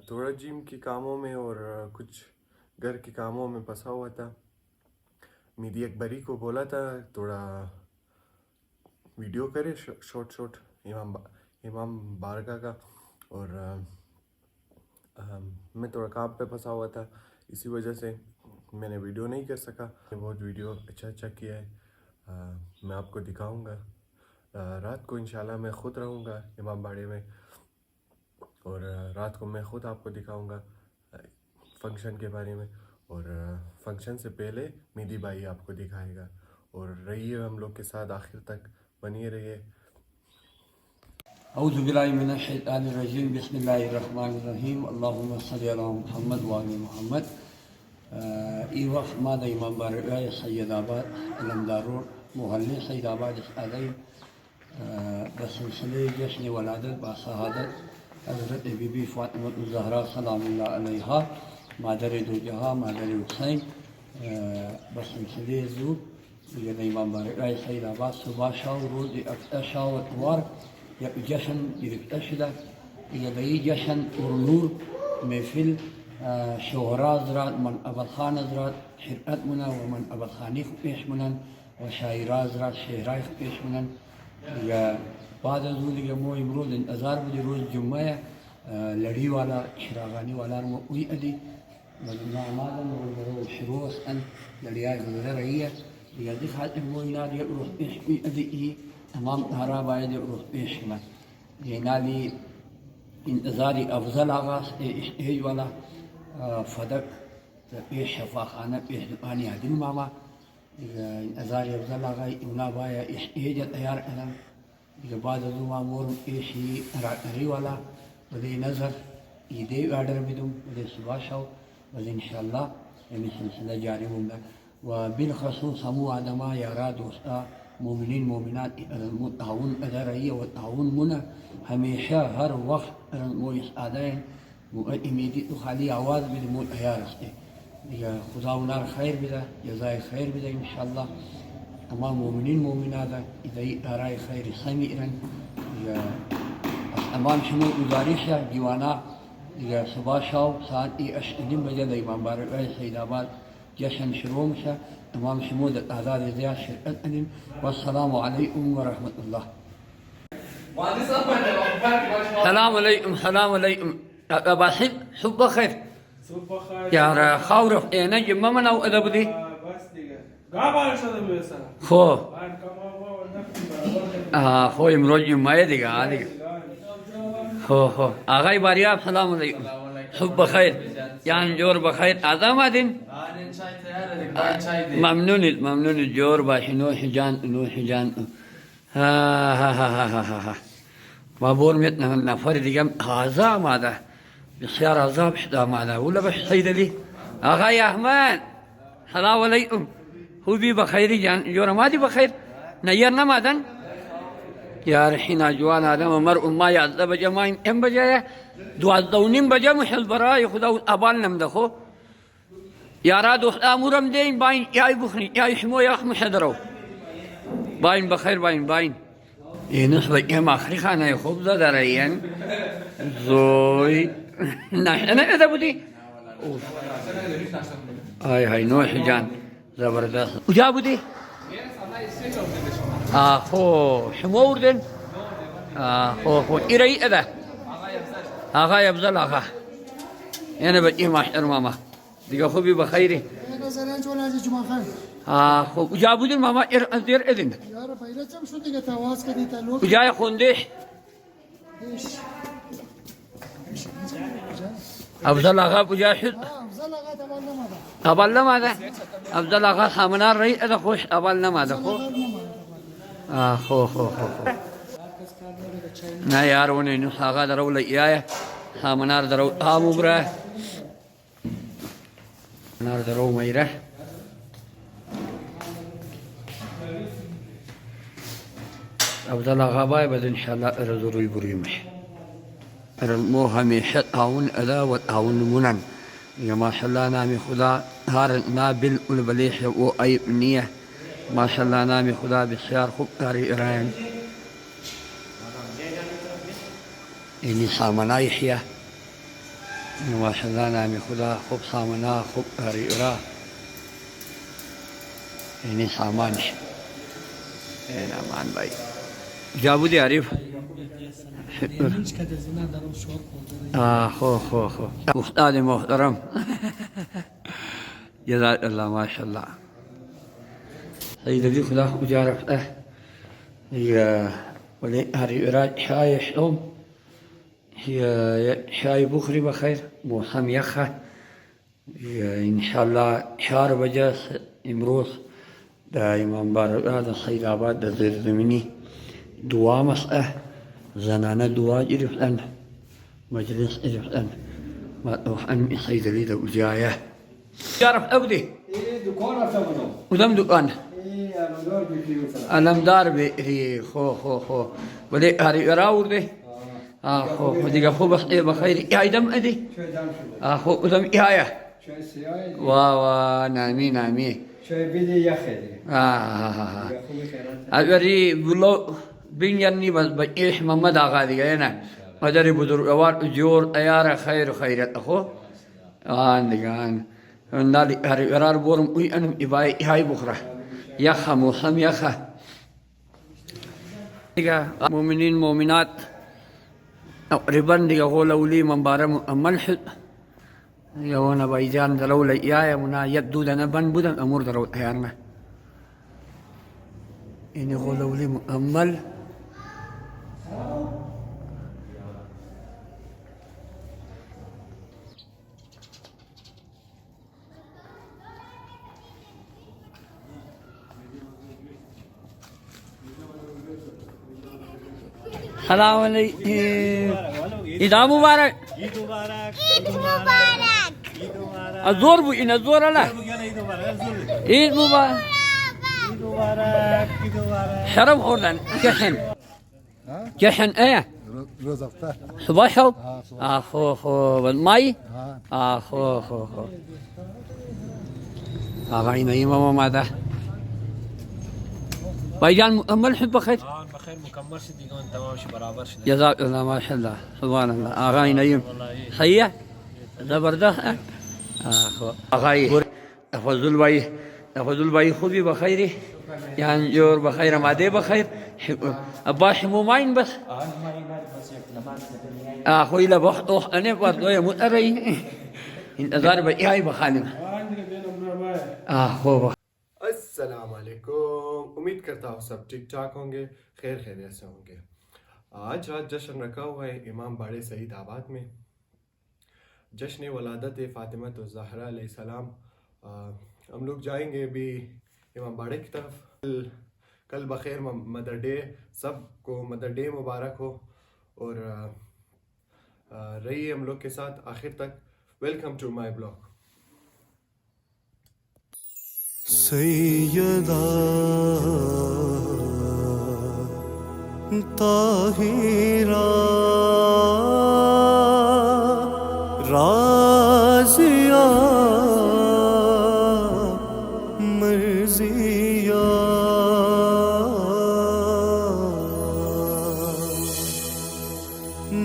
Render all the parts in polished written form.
थोड़ा जिम के कामों में और कुछ घर के कामों में फंसा हुआ था। मेरी एक बड़ी को बोला था थोड़ा वीडियो करे शॉर्ट शॉर्ट इमाम बारका का, और मैं थोड़ा काम पे फंसा हुआ था, इसी वजह से मैंने वीडियो नहीं कर सका। बहुत वीडियो अच्छा किया है, मैं आपको दिखाऊंगा। रात को इंशाल्लाह मैं ख़ुद रहूँगा इमाम बाड़े में, और रात को मैं ख़ुद आपको दिखाऊंगा फंक्शन के बारे में, और फंक्शन से पहले मेरी भाई आपको दिखाएगा। और रहिए हम लोग के साथ आखिर तक, बनिए रहिए। औज़ु बिल्लाहि मिनश शैतानिर रजीम, बिस्मिल्लाहिर रहमानिर रहीम, अल्लाहुम्मा सल्लि अला मुहम्मद व आले मुहम्मद। ई वक्त मादा इमाम बारगाह सैयदाबाद अलमदारोड मोहल्ले सैयदाबाद अलैह बसिलसिले जश्न वलादत बासहादत हज़रत बीबी फ़ातिमा ज़हरा सलामुल्लाह अलैहा मादर दो जहाँ मादर हुसैन बसिलसिले ज़ूद ये इमाम बारगाह सैयदाबाद सुबह शाह रोज़ अफ्ताह वतवार या जश्न इरफ्ताह यदई जश्न और नूर महफिल शोहरा हज़रात मन अबल खान हज़रात खिदमत मुना व मन अबल खानी पेश मुनन व शायरा हज़रात शेहरा पेश मुनन या बाद के मो इमरोज़ इंतज़ार मुझे रोज़ जुम्मा है लड़ी वाला शरागानी वाला वो हुई अदी मादन रोज़ शुरू अन लड़िया गुजर रही है या दिखाते वो इनाद ये रोज़ पेश हुई अदी ही तमाम धारा बायद रोज़ पेश में ये नाली इंतज़ारी अफजल आगाज़ स्टेज वाला फदक पेश शफा खाना पेश दुकानी आदिल मामा इंतज़ारी अफजल आगा इमना बाया स्टेज तैयार करम के बाद मामूर पेश ही रातरी वाला बदे नज़र ईदे आर्डर भी दूँ बदे सुबह शाह बदे इंशाअल्लाह ये सिलसिला जारी होगा। व बिलखसूस हमू आदमा यारा दोस्ता मोमिनीन मोमिनात ताउन अदा रही व ताउन मुना हमेशा हर वक्त मो आदान इमीदी तो खाली आवाज़ भी मो तैयार रखते या खुदा उनार खैर बिदा जज़ाए खैर बिदा इंशाअल्लाह तमाम मोमिनीन मोमिनात इदई आराए खैर समीरन या तमाम शमू गुजारिश है दीवाना या सुबह शाह साथ ही अशनिम बजे इमाम बारगाह सैयदाबाद जश्न शुरू से तमाम शमूद आज़ाद ज़िया शिरकत अनिम वस्सलामु अलैकुम व रहमतुल्लाह। सलाम अलैकुम सलाम अलैकुम बासित सुबह खैर यार खाउरफ एना जम्मा मनाओ अदब दी खो खो इमरोज जुम्मा दिगा आदिगा हो आगाई बारिया सलाम अलैकुम सुबह खैर यान जोर बखैर आज़ाम आदिन ममनून जोर बाशी नो हिजान हा बाबور مت نفر دیگه هذا ماذا بسیار عذاب شده ماذا ولا بس سيد لي آقای احمد سلام علیکم خوبی بخیری جان جور مادی بخیر نیر نمادن يا رحينا جوان آدم مرء ما يعذب جماعين ام بجايا دوازدونیم بجا محل برای خدا ابال نمدخو يا رادو امورم دين باين يا بخني يا يحمو يا اخ محضرو باين بخير باين إيه نصبح إيه آخری خانه خوب زده رایان زوی نه إذا بدي هاي نوح جان زبردست وجا بدي خو حموردن خو إيري إذا آقا يبزل آقا أنا بدي ما ماما دیگه خوبی بخیری نظران چون از جمعه خان خوب جا بودن ماما دیر ادین یار پیرچم شو دیگه تواس کردی تا لوگ جای خوندش افضل آقا بجا شد افضل آقا تبال نماده ابال نماده افضل آقا خامنار رئی ادا خوش ابال نماده خو خو نه یار ونه نو آقا درو لیا خامنار درو آمو برا نار درو میره افضل آقا باي بد ان شاء الله ارزوري بريمش مو هميشه تعاون ادا وتعاون منن يا ما شاء الله نامي خدا هار نابل والبليح واي نيه ما شاء الله نامي خدا بسيار خوب تاري ايران اني سامنا يحيى माशाल्लाह नाम खुदा खूब सामना खूब हरी उरा इन्हें सामान है नामान भाई जाबूद आरिफ खो उस्ताद मोहतरम जज़ाकल्लाह माशाल्लाह सईद खुदा उजा रखता है ولي هاري إراد حاي حلوم هي حاي بخري بخير موسم يخه إن شاء الله حار بجاس إمروس دا إمام بارك هذا الصيد عباد دا زير زميني دعاء مسأة زنانة دعاء إرف أن مجلس إرف أن ما تروح أن صيد لي دا وجاية يعرف أبدي ودم دكان ألم دار بي خو ولي هاري إراور دي خو ودي خو بخير يا دم أدي خو ودم إيايا وا نامي شوي بدي ياخذ أبري بلو بيني بس بيح محمد أغادي أنا مدري بدر أوار جور أيار خير أخو عندي كان نالي هاري إرار بورم وي أنا إباي هاي بكرة يخا موسم يخا مؤمنين مؤمنات ربان دي قول أولي من بارم ملحد يوانا بايجان دلولة إيايا منا يدو دنا بان بودن أمور درول أيارنا إني قول أولي مؤمل السلام عليكم عيد مبارك الزور بو إن الزور لا عيد مبارك شرب خوردن جحن ايه روز افطار صباحو خو بالماي خو غاينا يما ماذا بايجان ملحد بخير بخير مكمل شدي كون تمام شي برابر شدي جزاك الله ما شاء الله سبحان الله اغاني نيم صحيح زبردست اغاي افضل باي خذي بخيره يعني جور بخير ما دي بخير ابا حمومين بس اخوي لا بخطوح انا برضو يا متري انتظار باي بخالم اخو अस्सलाम वालेकुम। उम्मीद करता हूँ सब ठीक ठाक होंगे, खैर खैरियत से होंगे। आज रात जश्न रखा हुआ है इमाम बाड़े सईद आबाद में, जश्न वलादत फ़ातिमा ज़हरा अलैहिस्सलाम। हम लोग जाएंगे अभी इमाम बाड़े की तरफ। कल बखैर मदर डे, सबको मदर डे मुबारक हो और रहिए हम लोग के साथ आखिर तक। Welcome to my blog. Syeda Tahira Razia Marziya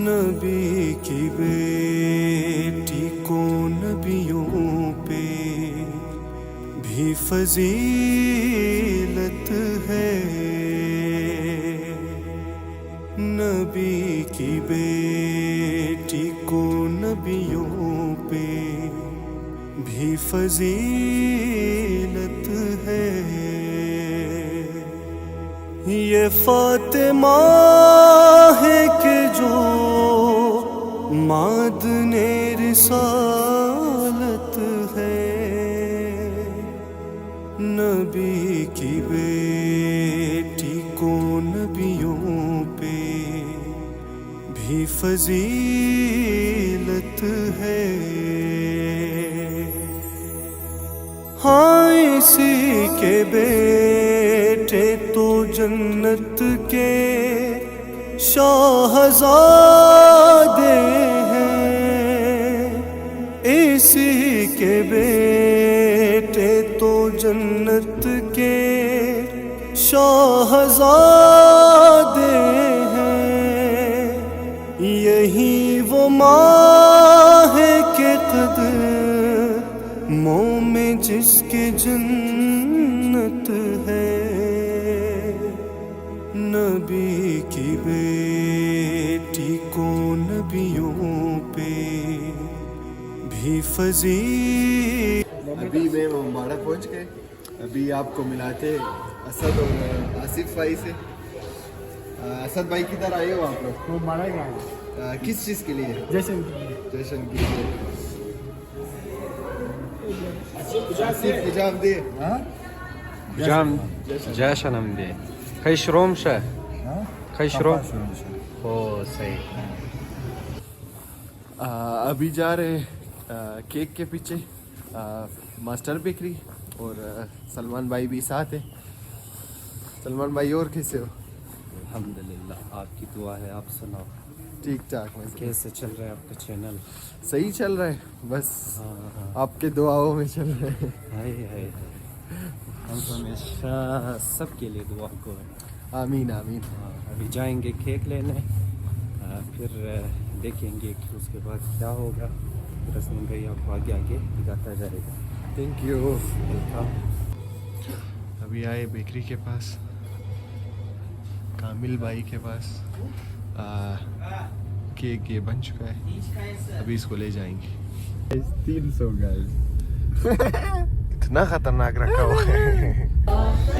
नबी की बेटी को नबियों पे भी फजीलत है, नबी की बेटी को नबियों पे भी फजीलत है। ये फातिमा है कि जो मादने रिसालत है, नबी की बेटी को नबियों पे भी फजीलत है। हाँ इसी के बेटे तो जन्नत के शाहज़ादे हैं, इसी के बेटे तो जन्नत के शाहज़ादे हैं। यही वो माँ है ही फजी। अभी मैं मुबारक पहुंच गए। अभी आपको मिलाते असद और आसिफ भाई से। असद भाई किधर आए हो आप लोग? वो मारा गया किस चीज़ के लिए? जैसे जश्न के लिए। आसिफ हिजाब दे। جام جاشن هم دی خیش روم شه خیش روم او صحیح अभी जा रहे केक के पीछे मास्टर बेकरी और सलमान भाई भी साथ है। सलमान भाई और कैसे हो? अल्हम्दुलिल्लाह आपकी दुआ है आप सुनाओ ठीक ठाक मैं कैसे चल रहा है आपका चैनल सही चल रहा है बस आपके दुआओं में चल रहे हैं। हाय हाय हम तो हमेशा सबके लिए दुआ को है आमीन आमीन। अभी जाएंगे केक लेने फिर देखेंगे कि उसके बाद क्या होगा रस्म भाई आपको आगे आगे दिखाता जाएगा। Thank you. वेलकम। अभी आए बेकरी के पास कामिल भाई के पास। केक ये बन चुका है अभी इसको ले जाएंगे। 300 गाइस इतना खतरनाक रखा हुआ है।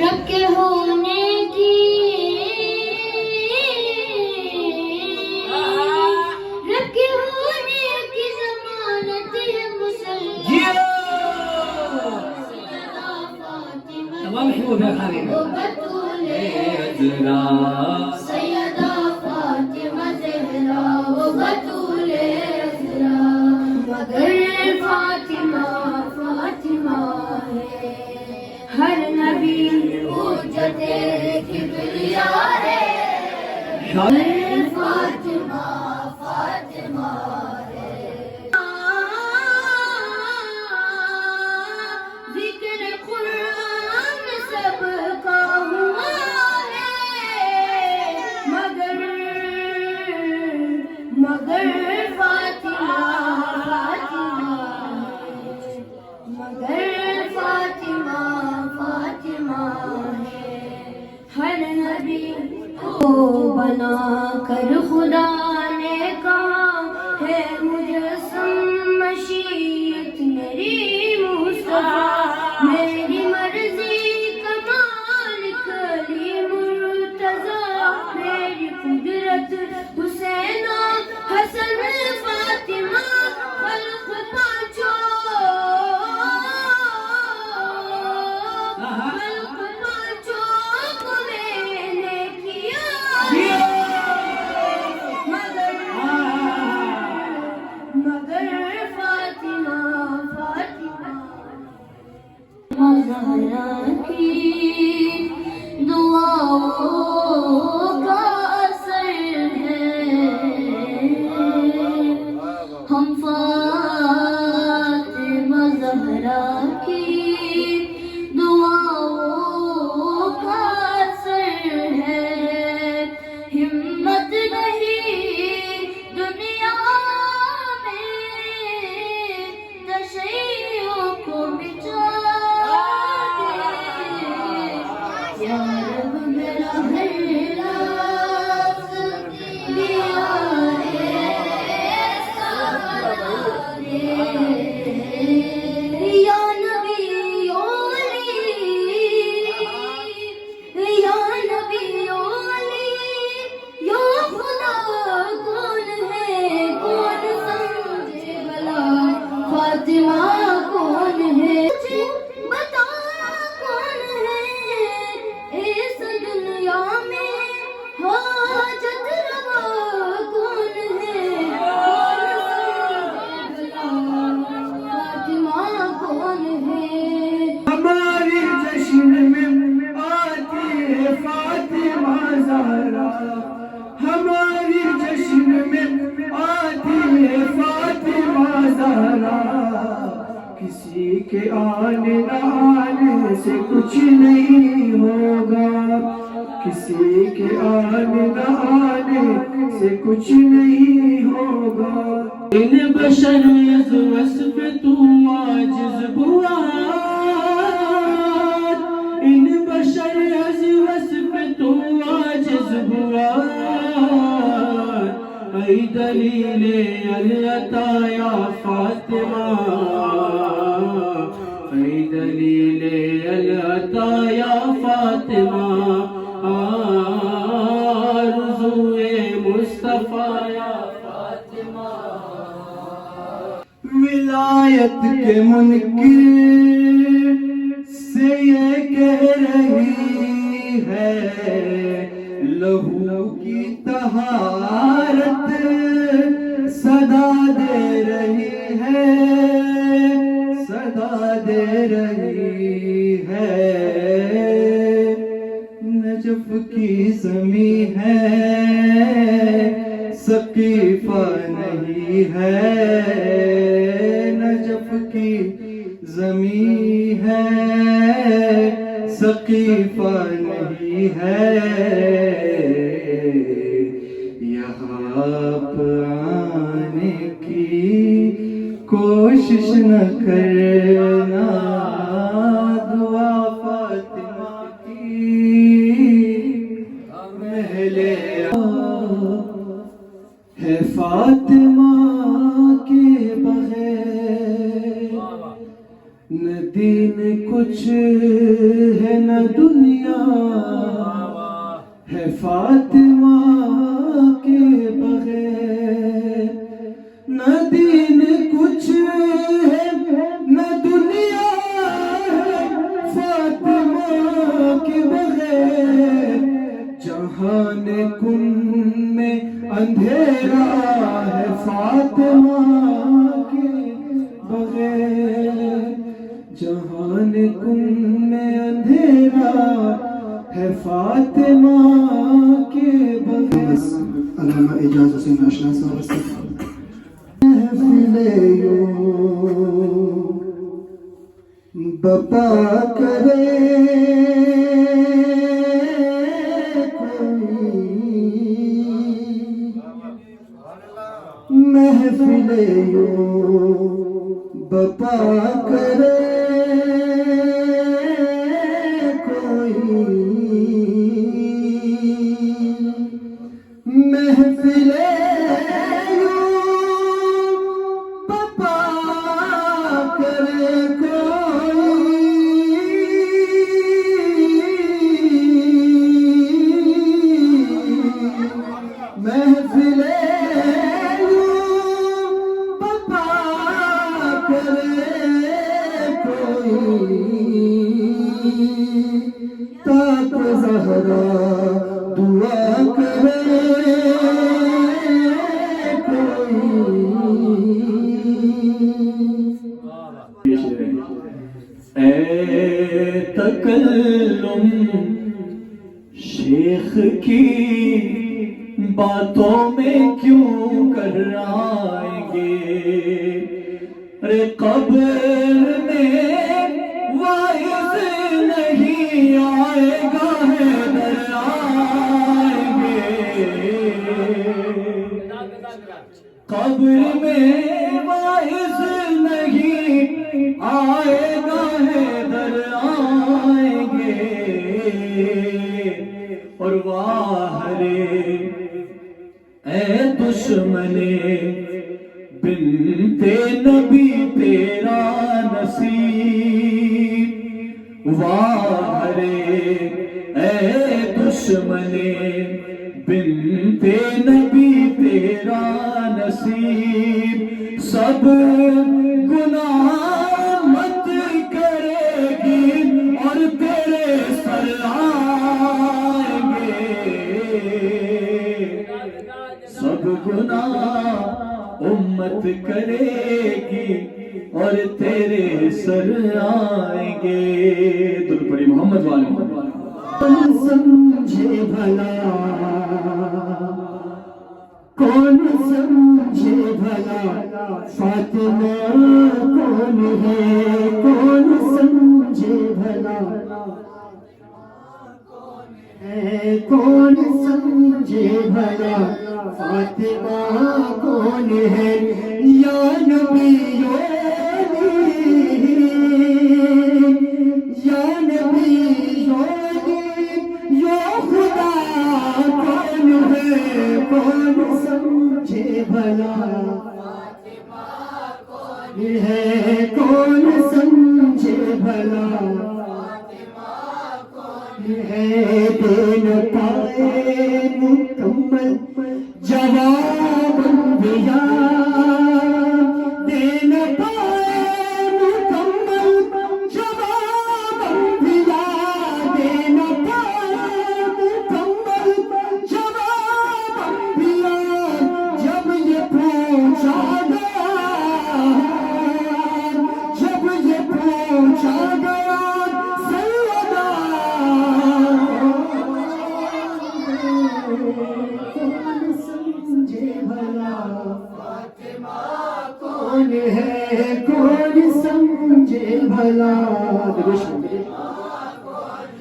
रब के होने की रब के होने की ज़मानत है मुसलमान। तमाम हिबो में खाने वो बतूले सैयदा फातिमा ज़हरा वो बतूले ज़हरा मगर फातिमा फातिमा है हर नबी पूजते किबरिया है फातिमा फातिमा है जिक्र कुरान सबका हुआ है मगर मगर फातिमा फातिमा मगर फातिमा फातिमा है हर नबी को बना कर खुदा ने कहा है मुजस्सम मशीयत मेरी मुस्तफा मेरी मर्जी कमाल कली मुर्तजा मेरी कुदरत हुसैन हसन फातिमा खल्क पांचों हम फातिमा ज़हरा की दुआओं का असर है हिम्मत नहीं दुनिया में तशय्युओं को मिटा दे या रब मेरा मेरा दिया या नबी ओली या खुदा कौन है कौन समझे भला फातिमा कौन है बता कौन है इस दुनिया में हाजत रवा कौन है फातिमा कौन है हमारी जश्न में आती है फातिमा ज़हरा हमारी जश्न में आती है फातिमा ज़हरा किसी के आने न आने से कुछ नहीं होगा किसी के आने न आने से कुछ नहीं होगा इन बशर वस्फ तू आजिज़ बुआ इन बशर वस्फ तू आजिज़ बुआ कोई दलील अलअता या फातिमा, कोई दलील अलअता या फातिमा, आरज़ूए मुस्तफ़ा या फातिमा। विलायत के मुनकिर से ये कह रही है, लहू की तहारत सदा दे रही है, सदा दे रही है। नजफ की ज़मी है, सकीफ़ा नहीं है, नजफ की ज़मी है, सकीफ़ा नहीं है। यहाँ आप आने की कोशिश न करना, दुआ फातिमा की महले है, फातिमा के बगैर न दीन कुछ है न दुनिया, है फातिमा के बगैर न दीन कुछ है न दुनिया, फातिमा के बगैर जहान कुन में अंधेरा है, फातिमा के बगैर जहान कुन में अंधेरा है, फातिमा के बगैर। अल्लामा एजाज हुसैन आशना साहब बपा करे महफिले बपा करे कोई, महफिले बपा करे महफिले बपा करे कोई, ताप ज़हरा दुआ करे कोई। ए तकल्लुम शेख की बातों में क्यों कर आएंगे, रे कब्र में वाइज़ नहीं आएगा, है दर आएंगे, कब्र में वाइज़ नहीं आएगा, है दर आएंगे। और वाह रे ए दुश्मने बिनते नबी तेरा नसीब, वाह रे ए दुश्मने बिनते नबी तेरा नसीब। सब गुनाह मत करेगी और तेरे सर आएंगे, सब गुनाह उम्मत करेगी और तेरे सर आएंगे। दुल पड़ी मोहम्मद वाले। कौन समझे भला, कौन समझे भला, फातिमा कौन है, कौन समझे भला, कौन समझे भला, फातिमा कौन है। या नबी या नबी या खुदा कौन है, कौन समझे है कौन समझे भला, है दे न पाए मुकम्मल जवाब अंबिया, दे न पाए मुकम्मल जवाब अंबिया, दे न पाए मुकम्मल जवाब अंबिया। जब ये पूछा गया, जब ये पूछा गया सैयदा, कौन समझे भला, कौन है कौन समझे भला।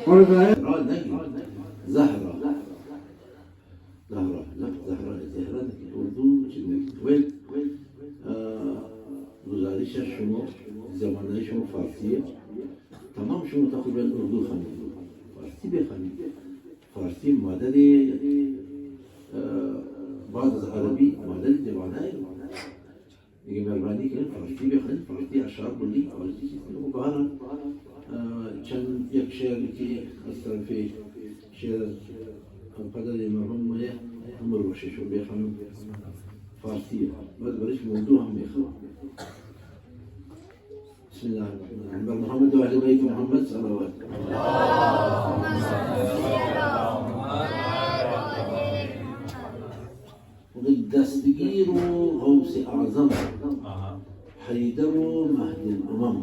और زهرة زهرة اردو وين گزارش شما زمانه شما فارسیه، تمام شما تقریبا اردو خوانید، فارسی بخوانید. فارسی مادر بعد از عربی مادر زبانه دیگه. مهربانی کنید فارسی بخوانید، فارسی اشعار بگید، فارسی چیزی. و بهرحال چند یک شعری که از طرف شعر القدر المرحوم عمر باشیشون بخوانم فارسیه، بعد برش موضوع هم بخوانم. بسم الله الرحمن الرحيم. بر محمد و اهل بیت محمد صلوات. دستگیر و غوث اعظم حیدر و مهد الامم،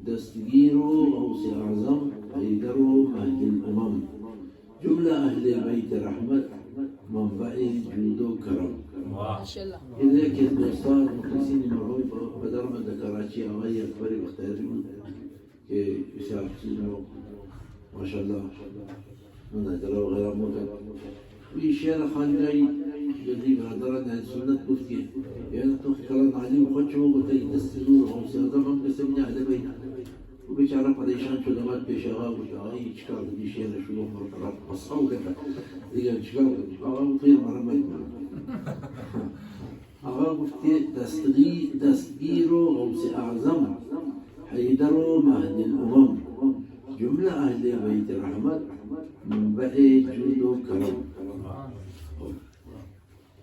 دستگیر و غوث اعظم حیدر و مهد الامم، جمله اهل بیت رحمت منبع جود و کرم. إذا كنت دوستان مخلصين مرحوم بدر من کراچی آقای اکبر بختیاری بود که بسیار چیزا ما شاء الله مناظره و غیره موجود. و این شعر خانجایی جدی برادران از سنت گفت که یعنی تو کلام علی و خود شما گفته این دست زور غوث اعظم هم قسم نه اهل بیت و بیچاره پریشان شد آمد پیش آقا گفت آقای چیکار کنی شعر شروع مرتبط مسخره کرد دیگه چیکار کنی؟ آقا خیر مرحمت آقا گفته دستگیر و غوث اعظم حیدر و مهد الامم، جمله اهل بیت رحمت منبع جود و کرم.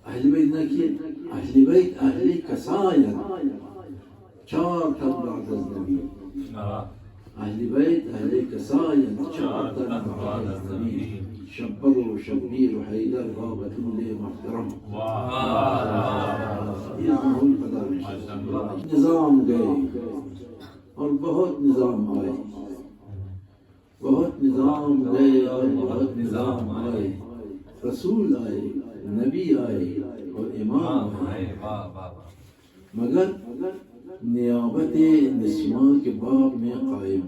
اهل بیت نکیه؟ اهل بیت اهل کسایت، چار تن بعد از نبی. اهل بیت اهل کسایت، چار تن بعد از نبی. شبر و شبیر و حیدر غابتون محترم. نظام گئے اور بہت نظام آئے، بہت نظام گئے اور بہت نظام آئے، رسول آئے، نبی آئے اور امام آئے، مگر نیابت نسواں کے باب میں قائم،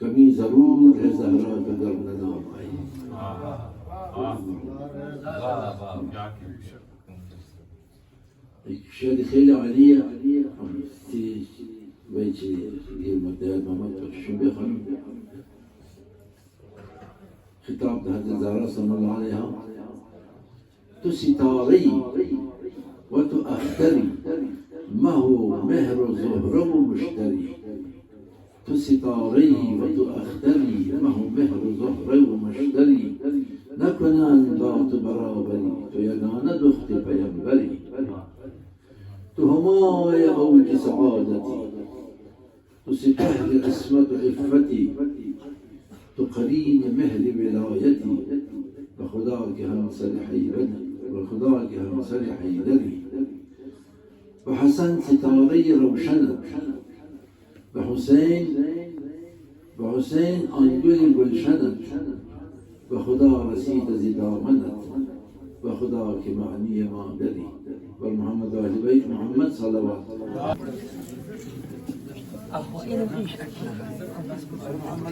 کمی ضرور ہے زہرا کا در نظام آئے. شهادة خيلة عالية في بيت المداد محمد الشنبي خانم خطاب هذا الزهراء صلى الله عليها. تستاري وتؤخري ما هو مهر زهرة ومشتري، تستاري وتؤخري ما هو مهر زهرة ومشتري، نکنن با تو برابری تو یگانه دخت پیمبری، تو همای اوج سعادتی، تو سپهر عصمت و عفتی، تو قرین مهر ولایتی، و خدا که همسر حیبتی و خدا که همسر حیدری، و حسن ستاره روشنت، و حسین آنگل گلشنت، و خدا رسید زدامنت، و خدا که معنی مادری. بر محمد و اهل بیت محمد صلوات.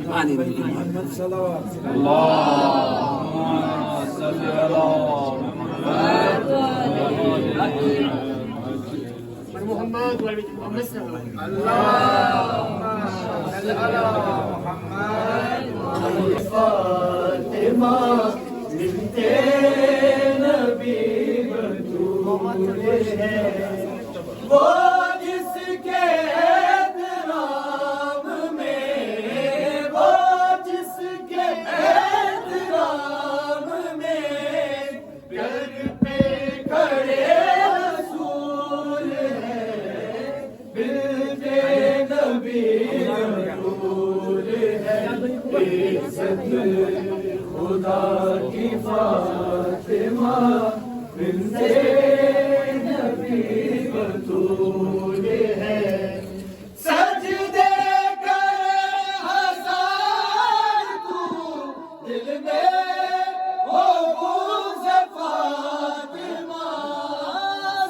محمد صلوات. اللهم صل على محمد وعلى محمد صلوات. اللهم صل على محمد. فاطمة بنت نبي بتول ہے वो जिसके एहतराम में, वो जिसके एहतराम में घर पे खड़े रसूल है, बिल्कुल नबी रसूल है। इज्जत खुदा की फातिमा बिन्ते नबी बतूल है। सजदे करे हजार तू दिल में हो बुज़ फातिमा,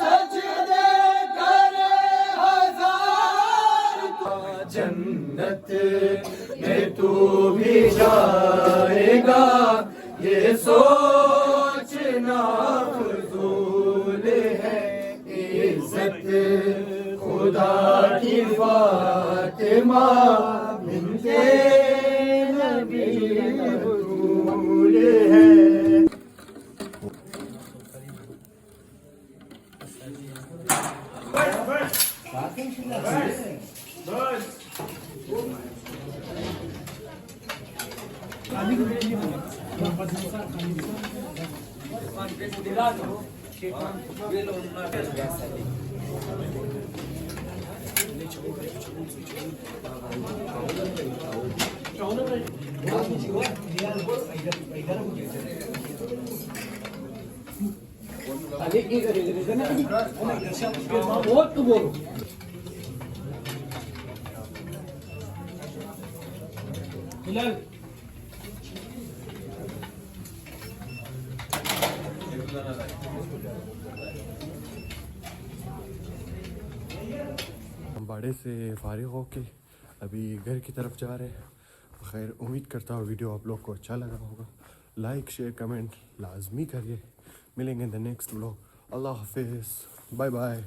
सजदे करे हजार तू। जन्नत में तू भी जाएगा ये सोचना फजूल है। इज्जत खुदा की फातिमा बिन्ते नबी बतूल है। हम बाड़े से फारिग होके अभी घर की तरफ जा रहे हैं। खैर उम्मीद करता हूँ वीडियो आप लोग को अच्छा लगा होगा। लाइक शेयर कमेंट लाजमी करिए। मिलेंगे इन द नेक्स्ट व्लॉग। अल्लाह हाफिज़, बाय बाय।